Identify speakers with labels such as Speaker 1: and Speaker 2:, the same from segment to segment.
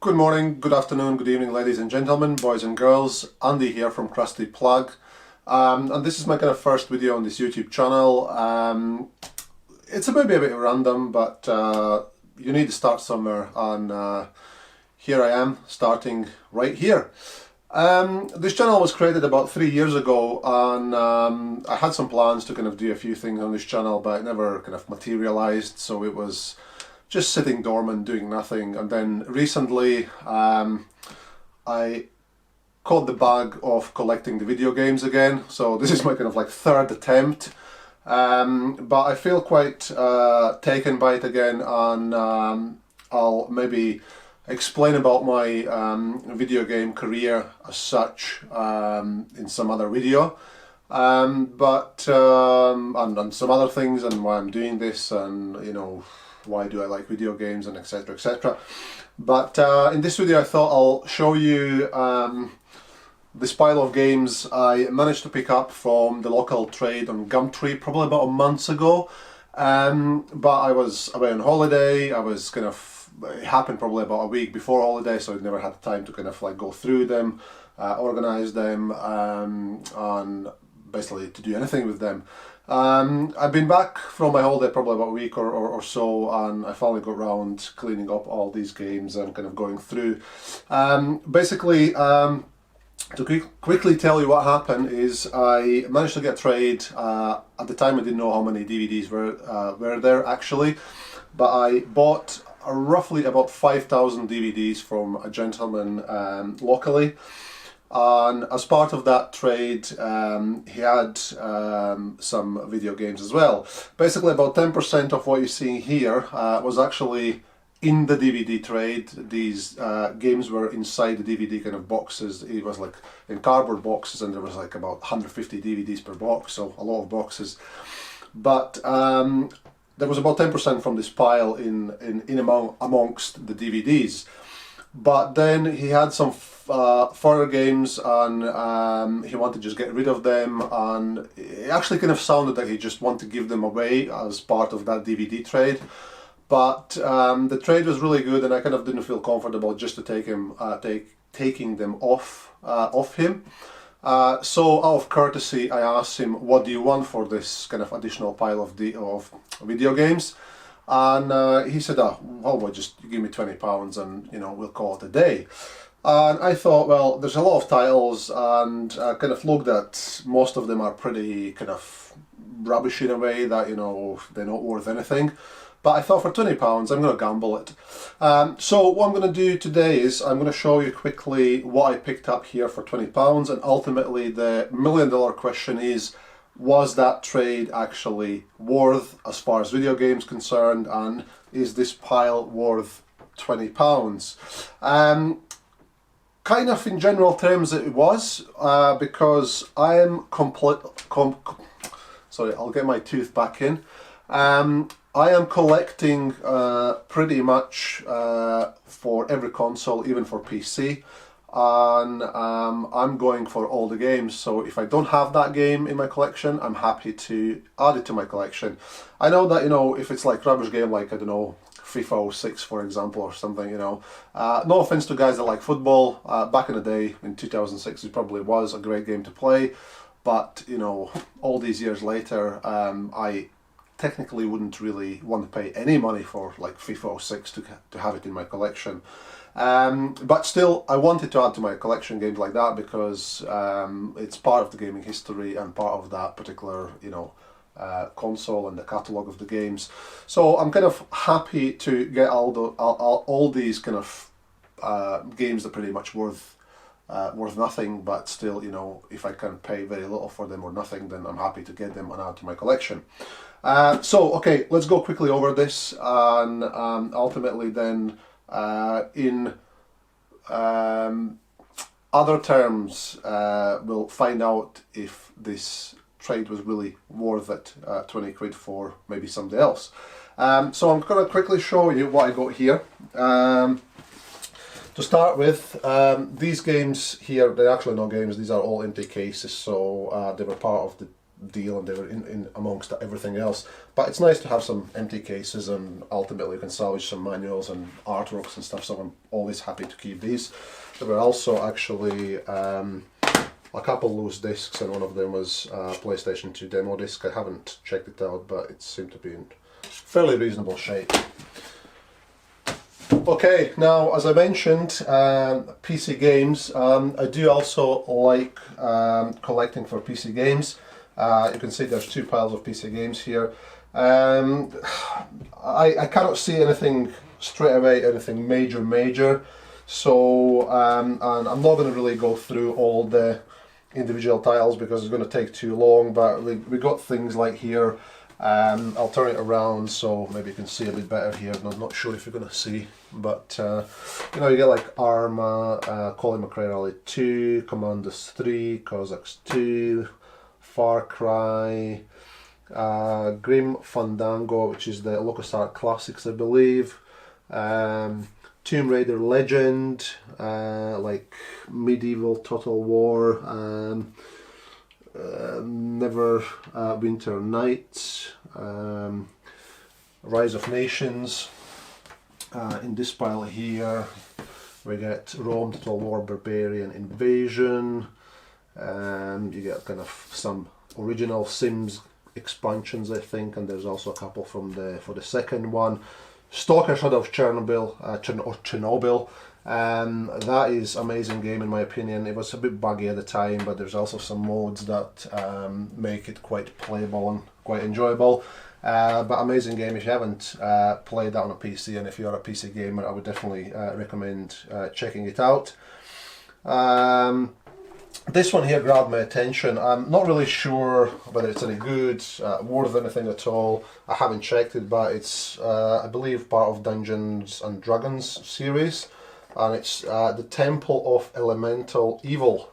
Speaker 1: Good morning, good afternoon, good evening, ladies and gentlemen, boys and girls. Andy here from Krusty Plug. And this is my kind of first video on this YouTube channel. It's maybe a bit random, but you need to start somewhere, and here I am, starting right here. This channel was created about 3 years ago, and I had some plans to kind of do a few things on this channel, but it never kind of materialized, so it was just sitting dormant, doing nothing. And then recently I caught the bug of collecting the video games again, so this is my kind of like third attempt, but I feel quite taken by it again, and I'll maybe explain about my video game career as such in some other video, and some other things, and why I'm doing this, and you know, why do I like video games, and etc, etc. But in this video I thought I'll show you this pile of games I managed to pick up from the local trade on Gumtree probably about a month ago. But I was away on holiday. It happened probably about a week before holiday, so I never had time to kind of like go through them, organize them, and basically to do anything with them. I've been back from my holiday probably about a week or so, and I finally got around cleaning up all these games and kind of going through. Basically, to quickly tell you what happened is I managed to get a trade. At the time I didn't know how many DVDs were there actually, but I bought roughly about 5,000 DVDs from a gentleman locally. And as part of that trade, he had some video games as well. Basically about 10% of what you see here was actually in the DVD trade. These games were inside the DVD kind of boxes. It was like in cardboard boxes, and there was like about 150 DVDs per box, so a lot of boxes. But there was about 10% from this pile amongst the DVDs. But then he had some further games, and he wanted to just get rid of them, and it actually kind of sounded like he just wanted to give them away as part of that DVD trade. But the trade was really good, and I kind of didn't feel comfortable just to taking them off him. So out of courtesy, I asked him, "What do you want for this kind of additional pile of video games?" And he said, "Oh, well, just give me £20 and you know, we'll call it a day." And I thought, well, there's a lot of titles, and I kind of looked at most of them are pretty kind of rubbish in a way that, you know, they're not worth anything. But I thought for £20 I'm going to gamble it. So what I'm going to do today is I'm going to show you quickly what I picked up here for £20, and ultimately the million-dollar question is, was that trade actually worth as far as video games concerned, and is this pile worth £20? Kind of in general terms it was, because I am sorry, I'll get my tooth back in. I am collecting pretty much for every console, even for PC, and I'm going for all the games. So if I don't have that game in my collection, I'm happy to add it to my collection. I know that, you know, if it's like rubbish game, like, I don't know, FIFA 06 for example, or something, you know, no offense to guys that like football, back in the day in 2006 it probably was a great game to play, but you know, all these years later, I technically wouldn't really want to pay any money for like FIFA 06 to have it in my collection. But still, I wanted to add to my collection games like that because it's part of the gaming history and part of that particular, you know, console and the catalogue of the games. So I'm kind of happy to get all these kind of games that are pretty much worth nothing, but still, you know, if I can pay very little for them or nothing, then I'm happy to get them and add to my collection. So okay, let's go quickly over this, and ultimately then in other terms we'll find out if this trade was really worth it, 20 quid for maybe somebody else. So I'm going to quickly show you what I got here. To start with, these games here, they're actually not games, these are all empty cases, so they were part of deal, and they were in amongst everything else. But it's nice to have some empty cases, and ultimately you can salvage some manuals and artworks and stuff, so I'm always happy to keep these. There were also actually a couple loose discs, and one of them was a PlayStation 2 demo disc. I haven't checked it out, but it seemed to be in fairly reasonable shape. Okay, now as I mentioned, PC games. I do also like collecting for PC games. You can see there's two piles of PC games here. I cannot see anything straight away, anything major. So, and I'm not going to really go through all the individual titles because it's going to take too long, but we got things like here. I'll turn it around so maybe you can see a bit better here. I'm not sure if you're going to see, but you know, you get like Arma, Colin McRae Rally 2, Commandos 3, Cossacks 2, Far Cry, Grim Fandango, which is the LucasArts Classics, I believe, Tomb Raider Legend, like Medieval Total War, Neverwinter Nights, Rise of Nations. In this pile here we get Rome Total War Barbarian Invasion. You get kind of some original Sims expansions, I think, and there's also a couple from for the second one. Stalker Shadow of Chernobyl, Chernobyl. That is amazing game in my opinion. It was a bit buggy at the time, but there's also some mods that make it quite playable and quite enjoyable. But amazing game. If you haven't played that on a PC, and if you're a PC gamer, I would definitely recommend checking it out. This one here grabbed my attention. I'm not really sure whether it's any good, worth anything at all. I haven't checked it, but it's I believe part of Dungeons and Dragons series, and it's the Temple of Elemental Evil,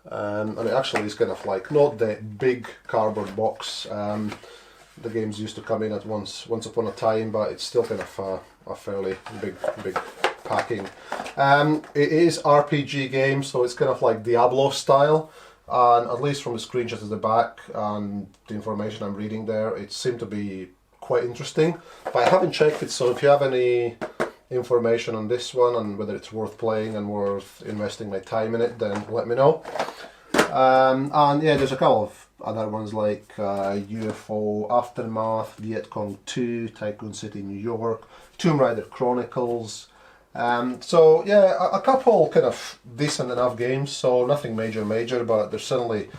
Speaker 1: and it actually is kind of like not the big cardboard box the games used to come in at once upon a time, but it's still kind of a fairly big packing. It is RPG game, so it's kind of like Diablo style, and at least from the screenshots at the back and the information I'm reading there, it seemed to be quite interesting, but I haven't checked it, so if you have any information on this one and whether it's worth playing and worth investing my time in it, then let me know. And yeah, there's a couple of other ones like UFO Aftermath, Vietcong 2, Tycoon City New York, Tomb Raider Chronicles. So yeah, a couple kind of decent enough games, so nothing major, but there's certainly,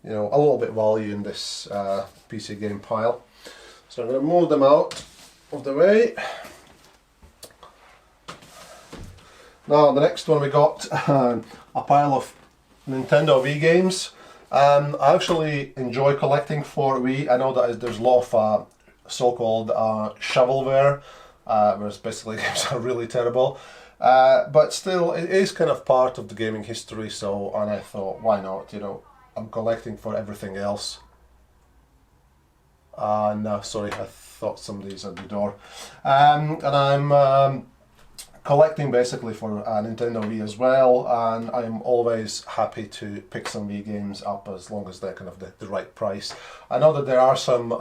Speaker 1: you know, a little bit of value in this PC game pile. So I'm going to move them out of the way. Now the next one we got a pile of Nintendo Wii games. I actually enjoy collecting for Wii. I know that there's a lot of so-called shovelware, whereas basically games are really terrible. But still, it is kind of part of the gaming history, so, and I thought, why not, you know, I'm collecting for everything else. No, sorry, I thought somebody's at the door. And I'm collecting basically for Nintendo Wii as well, and I'm always happy to pick some Wii games up as long as they're kind of the right price. I know that there are some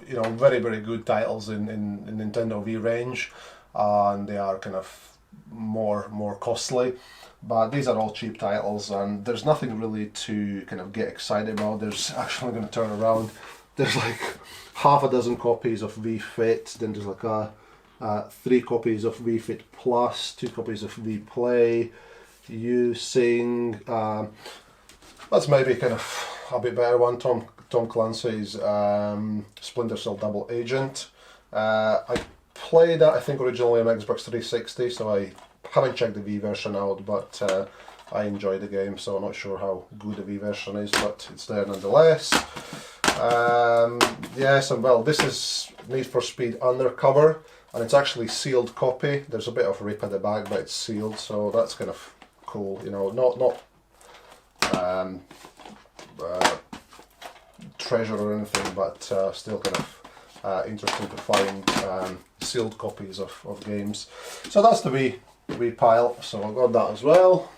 Speaker 1: you know, very good titles in Nintendo Wii range, and they are kind of more costly, but these are all cheap titles, and there's nothing really to kind of get excited about. There's actually, going to turn around, there's like half a dozen copies of Wii Fit, then there's like 3 copies of Wii Fit Plus, 2 copies of Wii Play, using that's maybe kind of a bit better one, Tom Clancy's Splinter Cell Double Agent. I played that, I think, originally on Xbox 360, so I haven't checked the Wii version out, but I enjoyed the game, so I'm not sure how good the Wii version is, but it's there nonetheless. Yes, and well, this is Need for Speed Undercover, and it's actually sealed copy. There's a bit of rip at the back, but it's sealed, so that's kind of cool, you know, not treasure or anything, but still kind of interesting to find sealed copies of games. So that's the Wii pile, so I got that as well.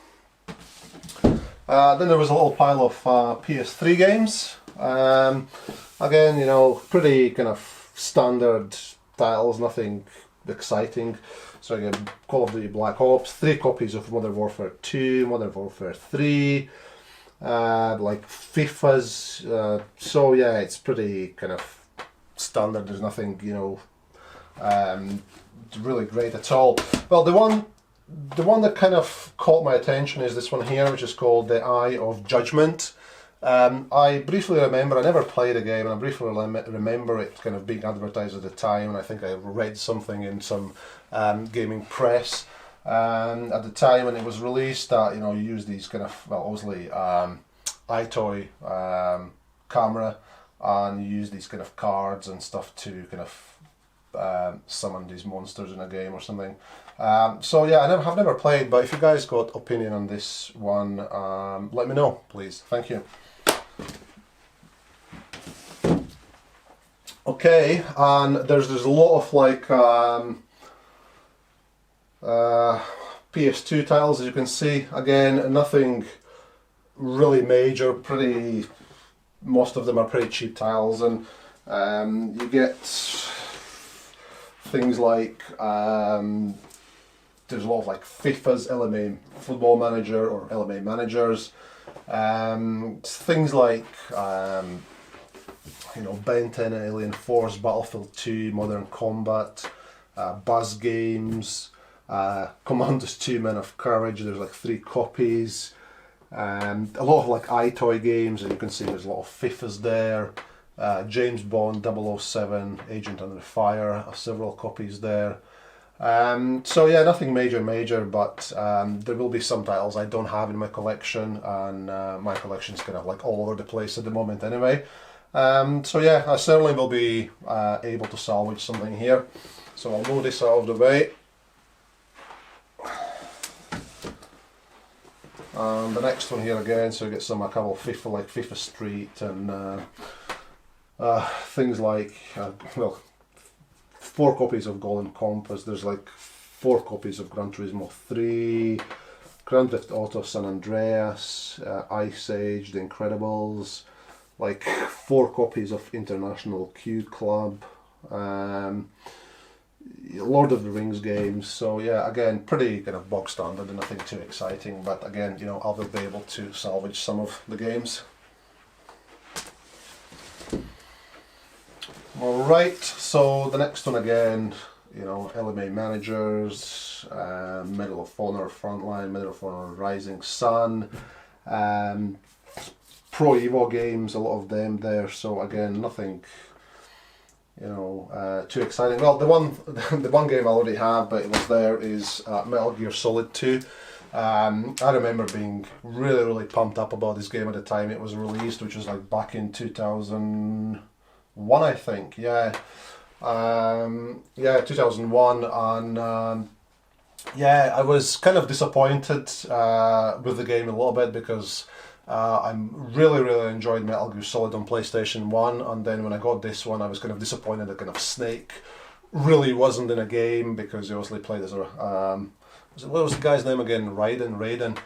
Speaker 1: Then there was a little pile of PS3 games. Again, you know, pretty kind of standard titles, nothing exciting. So again, Call of Duty Black Ops, 3 copies of Modern Warfare 2, Modern Warfare 3, like FIFAs. So yeah, it's pretty kind of standard. There's nothing, you know, really great at all. Well, the one that kind of caught my attention is this one here, which is called The Eye of Judgment. I briefly remember, I never played a game, and I briefly remember it kind of being advertised at the time, and I think I read something in some gaming press at the time when it was released that, you know, you use these kind of, well, obviously iToy camera, and you use these kind of cards and stuff to kind of summon these monsters in a game or something. So yeah, have never played, but if you guys got opinion on this one, let me know, please. Thank you. Okay, and there's a lot of like PS2 titles, as you can see. Again, nothing really major. Most of them are pretty cheap titles, and you get things like there's a lot of like FIFA's, LMA Football Manager or LMA Managers, things like you know, Ben 10, Alien Force, Battlefield 2, Modern Combat, Buzz Games, Commandos 2, Men of Courage. There's like 3 copies. A lot of like iToy games, and you can see there's a lot of FIFAs there. James Bond 007, Agent Under Fire, several copies there. So yeah, nothing major, but there will be some titles I don't have in my collection, and my collection's kind of like all over the place at the moment anyway. So yeah, I certainly will be able to salvage something here. So I'll move this out of the way. And the next one here again, so you get some, a couple of FIFA, like FIFA Street, and things like, well, 4 copies of Golden Compass. There's like 4 copies of Gran Turismo 3, Grand Theft Auto San Andreas, Ice Age, The Incredibles, like 4 copies of International Q Club, Lord of the Rings games. So yeah, again, pretty kind of bog standard and nothing too exciting, but again, you know, I will be able to salvage some of the games. Alright, so the next one again, you know, LMA Managers, Medal of Honor Frontline, Medal of Honor Rising Sun, Pro Evo games, a lot of them there. So again, nothing, you know, too exciting. Well, the one game I already have, but it was there, is Metal Gear Solid 2. I remember being really pumped up about this game at the time it was released, which was like back in 2001, I think. Yeah, 2001, and yeah, I was kind of disappointed with the game a little bit, because I really enjoyed Metal Gear Solid on PlayStation 1, and then when I got this one I was kind of disappointed that kind of Snake really wasn't in a game, because he obviously played as a, what was the guy's name again? Raiden.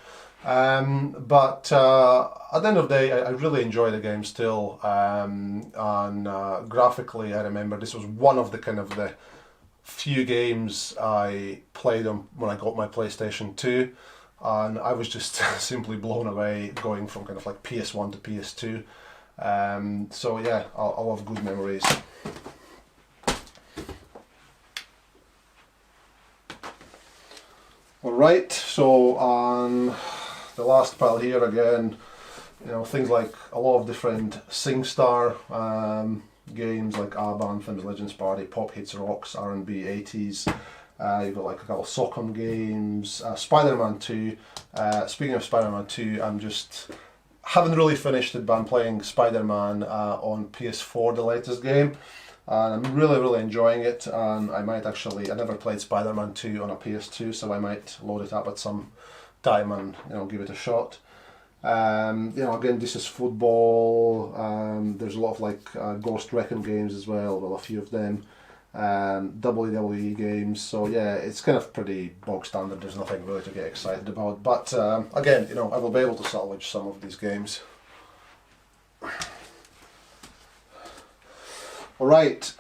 Speaker 1: But at the end of the day, I really enjoyed the game still, and graphically I remember this was one of the kind of the few games I played on when I got my PlayStation 2, and I was just simply blown away going from kind of like PS1 to PS2. So yeah, I'll have good memories. Alright, so on the last pile here again, you know, things like a lot of different SingStar games like ABBA, Anthems, Legends Party, Pop Hits Rocks, R&B, 80s. You've got like a couple of Socom games, Spider-Man 2. Speaking of Spider-Man 2, haven't really finished it, but I'm playing Spider-Man on PS4, the latest game. And I'm really enjoying it, and I might actually, I never played Spider-Man 2 on a PS2, so I might load it up at some time and, you know, give it a shot. You know, again, this is football. There's a lot of like Ghost Recon games as well, a few of them. WWE games, so yeah, it's kind of pretty bog standard. There's nothing really to get excited about, but again, you know, I will be able to salvage some of these games. Alright,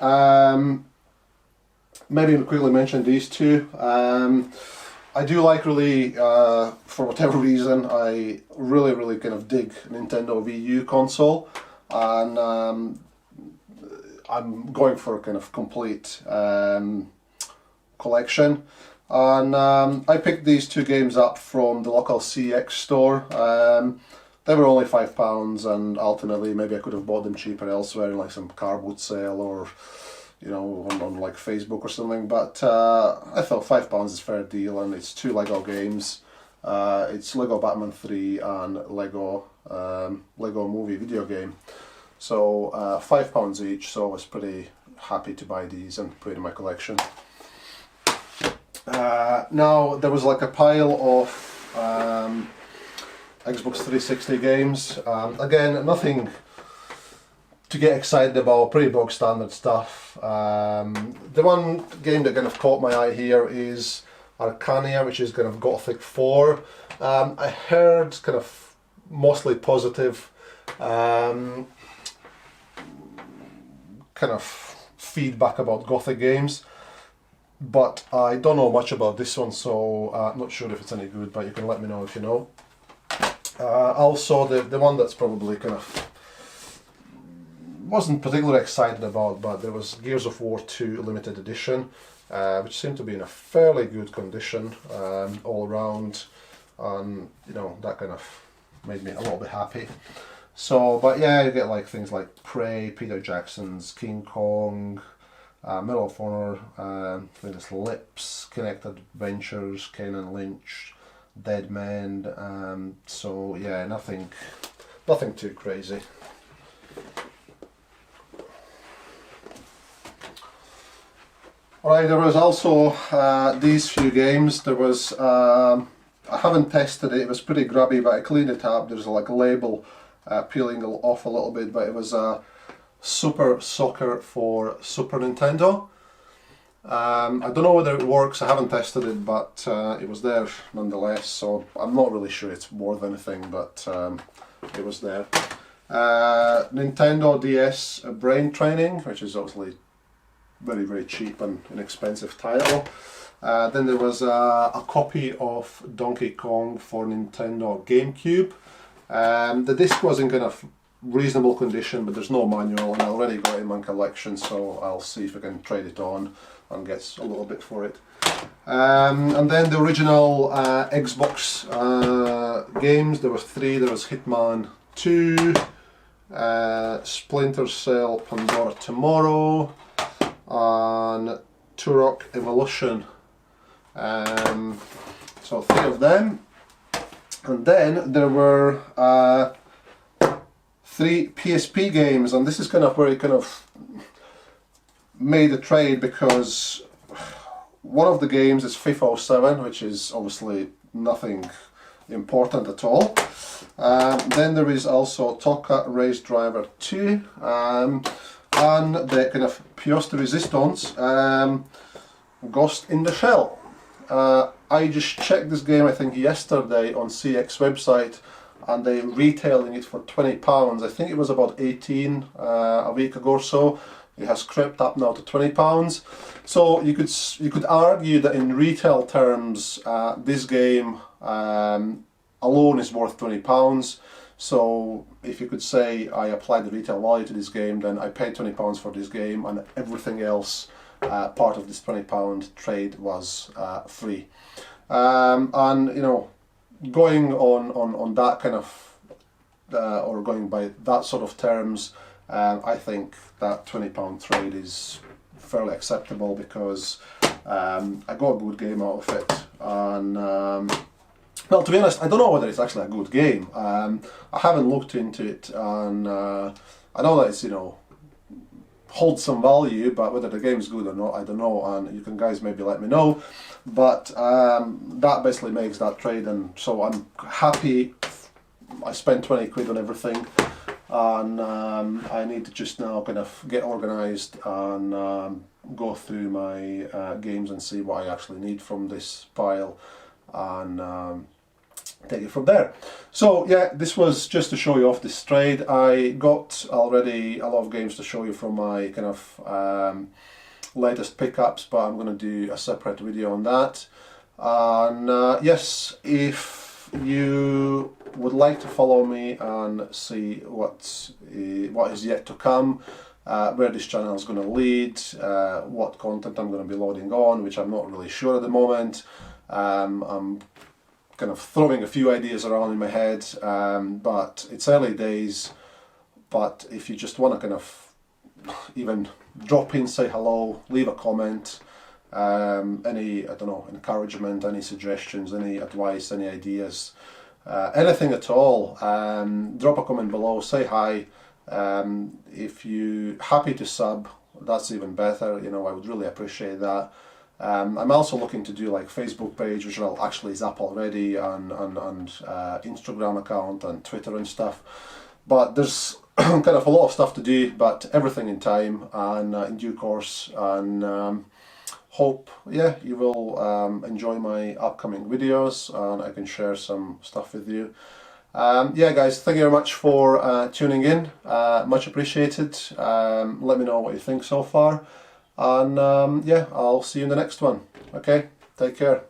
Speaker 1: maybe I'll quickly mention these two. I do like really, for whatever reason, I really kind of dig Nintendo Wii U console, and I'm going for a kind of complete collection. And I picked these two games up from the local CX store. They were only £5, and alternately maybe I could have bought them cheaper elsewhere, in like some car boot sale or, you know, on like Facebook or something. But I thought £5 is a fair deal, and it's two Lego games. It's Lego Batman 3 and Lego Movie video game. So £5 each. So I was pretty happy to buy these and put it in my collection. Now there was like a pile of Xbox 360 games. Again, nothing to get excited about, pretty bog standard stuff. The one game that kind of caught my eye here is Arcania, which is kind of Gothic 4. I heard kind of mostly positive kind of feedback about Gothic games, but I don't know much about this one, so I'm not sure if it's any good, but you can let me know if you know. Also, the one that's probably kind of wasn't particularly excited about, but there was Gears of War 2 limited edition, which seemed to be in a fairly good condition all around, and you know, that kind of made me a little bit happy. So, but yeah, you get like things like Prey, Peter Jackson's King Kong, Medal of Honor, Famous Lips, Kinect Adventures, Ken and Lynch, Dead Men. So yeah, nothing too crazy. Alright, there was also these few games. There was I haven't tested it. It was pretty grubby, but I cleaned it up. There's like a label peeling off a little bit, but it was Super Soccer for Super Nintendo. I don't know whether it works, I haven't tested it, but it was there nonetheless, so I'm not really sure it's worth anything, but it was there. Nintendo DS Brain Training, which is obviously very cheap and inexpensive title. Then there was a copy of Donkey Kong for Nintendo GameCube. The disc was in kind of reasonable condition, but there's no manual, and I already got it in my collection, so I'll see if I can trade it on and get a little bit for it. And then the original Xbox games, there was three. There was Hitman 2, Splinter Cell Pandora Tomorrow, and Turok Evolution. So three of them. And then there were three PSP games, and this is kind of where it kind of made a trade, because one of the games is FIFA 07, which is obviously nothing important at all. Then there is also Toka Race Driver 2, and the kind of pièce de résistance, Ghost in the Shell. I just checked this game, I think yesterday, on CX website, and they're retailing it for £20. I think it was about 18 a week ago or so. It has crept up now to £20. So you could argue that in retail terms, this game alone is worth £20. So if you could say I applied the retail value to this game, then I paid £20 for this game, and everything else part of this £20 trade was free. And you know, going on that kind of or going by that sort of terms, I think that £20 trade is fairly acceptable, because I got a good game out of it, and well, to be honest, I don't know whether it's actually a good game. I haven't looked into it, and I know that it's, you know, holds some value, but whether the game is good or not, I don't know, and you can guys maybe let me know. But that basically makes that trade, and so I'm happy. I spent 20 quid on everything, and I need to just now kind of get organised and go through my games and see what I actually need from this pile, and take it from there. So yeah, this was just to show you off this trade. I got already a lot of games to show you from my kind of latest pickups, but I'm going to do a separate video on that. And yes, if you would like to follow me and see what is yet to come, where this channel is going to lead, what content I'm going to be loading on, which I'm not really sure at the moment. I'm kind of throwing a few ideas around in my head, but it's early days. But if you just want to kind of even drop in, say hello, leave a comment, any, I don't know, encouragement, any suggestions, any advice, any ideas, anything at all, drop a comment below, say hi. If you're happy to sub, that's even better, you know, I would really appreciate that. I'm also looking to do like Facebook page, which actually is up already, and Instagram account and Twitter and stuff. But there's kind of a lot of stuff to do, but everything in time and in due course. And hope, yeah, you will enjoy my upcoming videos and I can share some stuff with you. Yeah guys, thank you very much for tuning in, much appreciated. Let me know what you think so far, and yeah, I'll see you in the next one. Okay, take care.